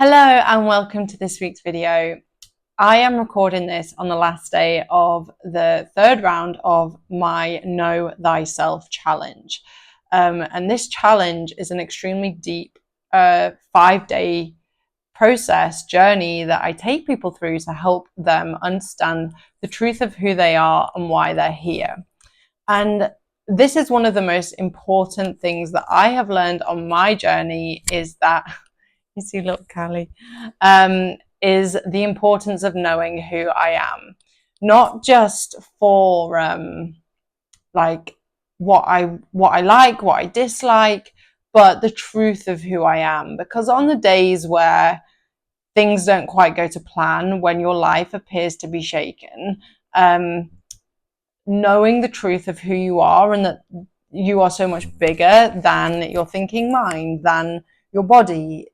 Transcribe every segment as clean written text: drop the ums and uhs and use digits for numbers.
Hello and welcome to this week's video. I am recording this on the last day of the third round of my Know Thyself challenge. And this challenge is an extremely deep 5-day process journey that I take people through to help them understand the truth of who they are and why they're here. And this is one of the most important things that I have learned on my journey is that you see, look, Callie, is the importance of knowing who I am, not just for like what I like, what I dislike, but the truth of who I am. Because on the days where things don't quite go to plan, when your life appears to be shaken, knowing the truth of who you are and that you are so much bigger than your thinking mind, than your body,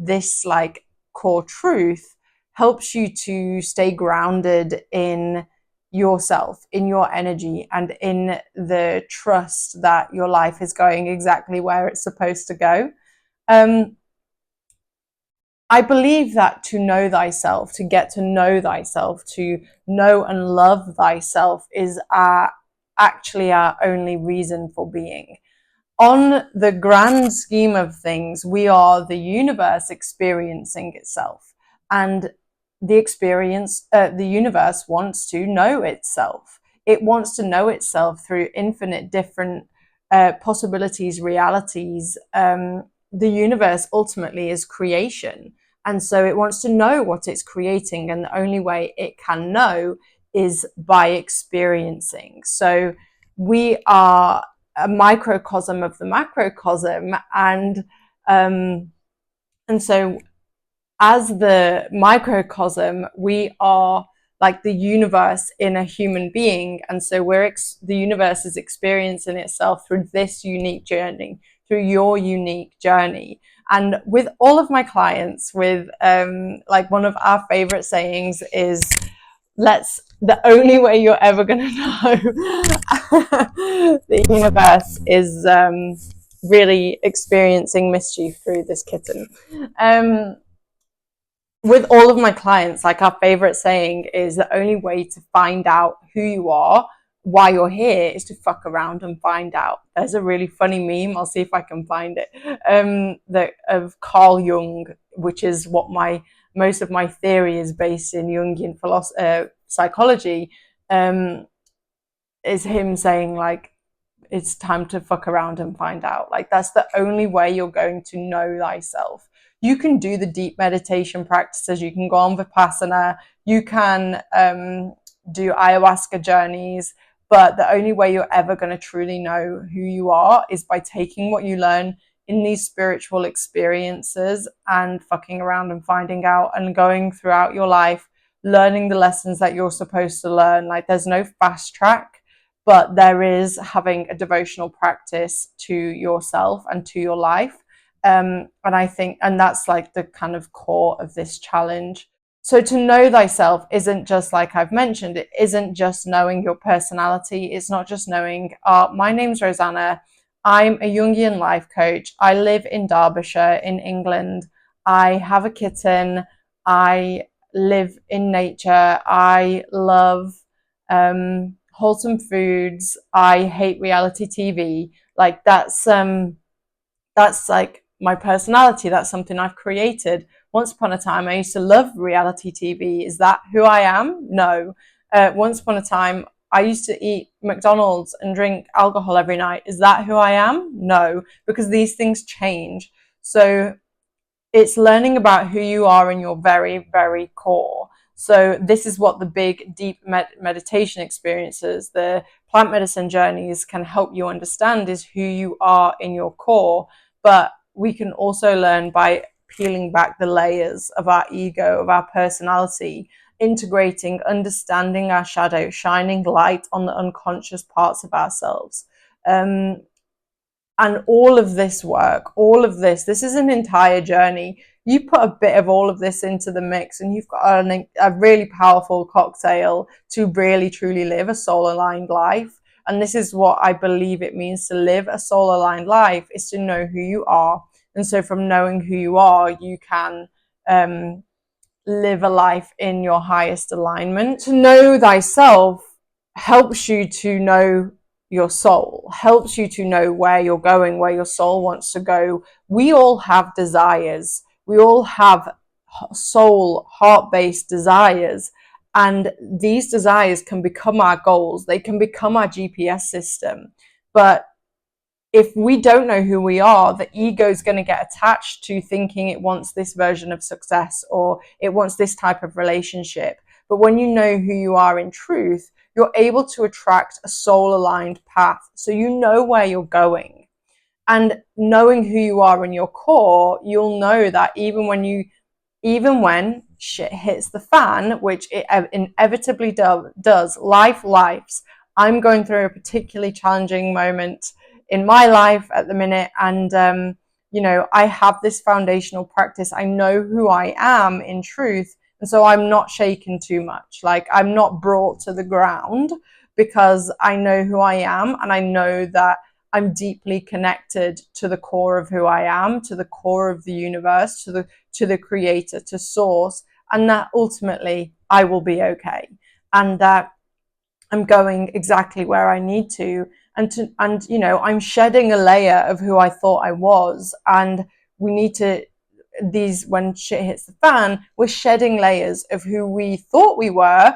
this like core truth helps you to stay grounded in yourself, in your energy, and in the trust that your life is going exactly where it's supposed to go. I believe that to know thyself, to get to know thyself, to know and love thyself is actually our only reason for being. On the grand scheme of things, we are the universe experiencing itself, and the universe wants to know itself. It wants to know itself through infinite different possibilities, realities. The universe ultimately is creation, and so it wants to know what it's creating, and the only way it can know is by experiencing. So we are a microcosm of the macrocosm, and so as the microcosm, we are like the universe in a human being, and so the universe is experiencing itself through this unique journey, through your unique journey. And with all of my clients, with like one of our favorite sayings is, the only way you're ever going to know the universe is really experiencing mischief through this kitten. With all of my clients, like our favorite saying is, the only way to find out who you are, why you're here, is to fuck around and find out. There's a really funny meme, I'll see if I can find it, that of Carl Jung, which is what most of my theory is based in Jungian psychology, is him saying like, it's time to fuck around and find out. Like, that's the only way you're going to know thyself. You can do the deep meditation practices, you can go on Vipassana, you can do ayahuasca journeys, but the only way you're ever going to truly know who you are is by taking what you learn in these spiritual experiences and fucking around and finding out, and going throughout your life learning the lessons that you're supposed to learn. Like, there's no fast track, but there is having a devotional practice to yourself and to your life. And I think, and that's like the kind of core of this challenge. So to know thyself isn't just, like I've mentioned, it isn't just knowing your personality. It's not just knowing, my name's Rosanna. I'm a Jungian life coach. I live in Derbyshire in England. I have a kitten. I live in nature. I love wholesome foods. I hate reality TV. Like, that's like my personality. That's something I've created. Once upon a time, I used to love reality TV. Is that who I am? No. Once upon a time, I used to eat McDonald's and drink alcohol every night. Is that who I am? No, because these things change. So it's learning about who you are in your very, very core. So this is what the big, deep meditation experiences, the plant medicine journeys can help you understand, is who you are in your core. But we can also learn by peeling back the layers of our ego, of our personality, integrating, understanding our shadow, shining light on the unconscious parts of ourselves. And all of this work, this is an entire journey. You put a bit of all of this into the mix and you've got a really powerful cocktail to really truly live a soul-aligned life. And this is what I believe it means to live a soul-aligned life, is to know who you are. And so from knowing who you are, you can live a life in your highest alignment. To know thyself helps you to know your soul, helps you to know where you're going, where your soul wants to go. We all have desires. We all have soul, heart-based desires. And these desires can become our goals. They can become our GPS system. But if we don't know who we are, the ego is going to get attached to thinking it wants this version of success or it wants this type of relationship. But when you know who you are in truth, you're able to attract a soul-aligned path. So you know where you're going. And knowing who you are in your core, you'll know that even when shit hits the fan, which it inevitably does, lives. I'm going through a particularly challenging moment in my life at the minute, and I have this foundational practice. I know who I am in truth, and so I'm not shaken too much. Like, I'm not brought to the ground because I know who I am, and I know that I'm deeply connected to the core of who I am, to the core of the universe, to the creator, to source, and that ultimately I will be okay, and that I'm going exactly where I need to, and I'm shedding a layer of who I thought I was, and we need to when shit hits the fan, we're shedding layers of who we thought we were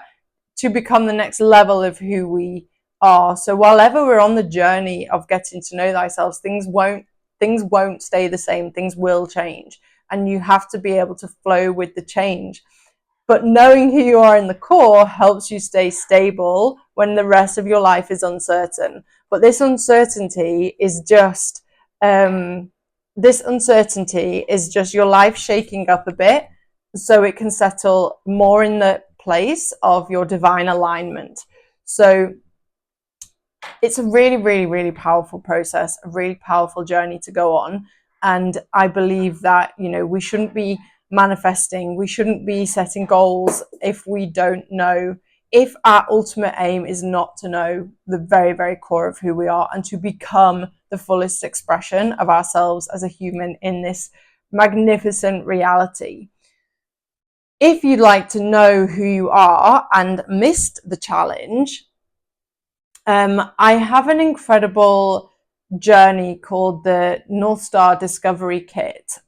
to become the next level of who we are. So wherever we're on the journey of getting to know thyself, things won't stay the same. Things will change, and you have to be able to flow with the change. But knowing who you are in the core helps you stay stable when the rest of your life is uncertain. But this uncertainty is just your life shaking up a bit so it can settle more in the place of your divine alignment. So it's a really, really, really powerful process, a really powerful journey to go on. And I believe that, we shouldn't be manifesting, we shouldn't be setting goals if we don't know, if our ultimate aim is not to know the very, very core of who we are and to become the fullest expression of ourselves as a human in this magnificent reality. If you'd like to know who you are and missed the challenge, I have an incredible journey called the North Star Discovery Kit.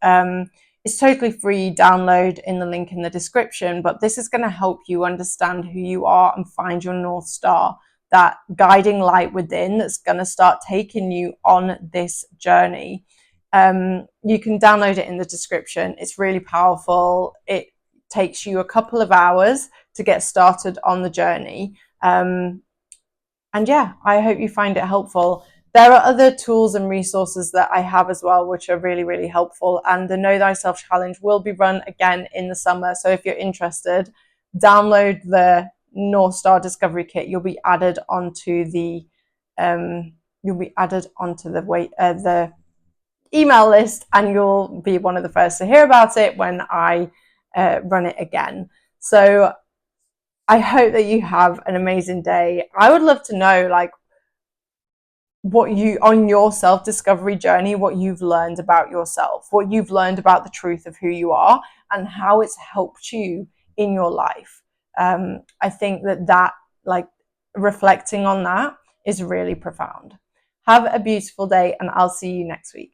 It's totally free, download in the link in the description, but this is going to help you understand who you are and find your North Star, that guiding light within that's going to start taking you on this journey. You can download it in the description. It's really powerful. It takes you a couple of hours to get started on the journey. And yeah, I hope you find it helpful. There are other tools and resources that I have as well, which are really, really helpful. And the Know Thyself Challenge will be run again in the summer. So if you're interested, download the North Star Discovery Kit. You'll be added onto the the email list, and you'll be one of the first to hear about it when I run it again. So I hope that you have an amazing day. I would love to know, like, what you, on your self-discovery journey, what you've learned about yourself, what you've learned about the truth of who you are, and how it's helped you in your life. I think that like, reflecting on that is really profound. Have a beautiful day, and I'll see you next week.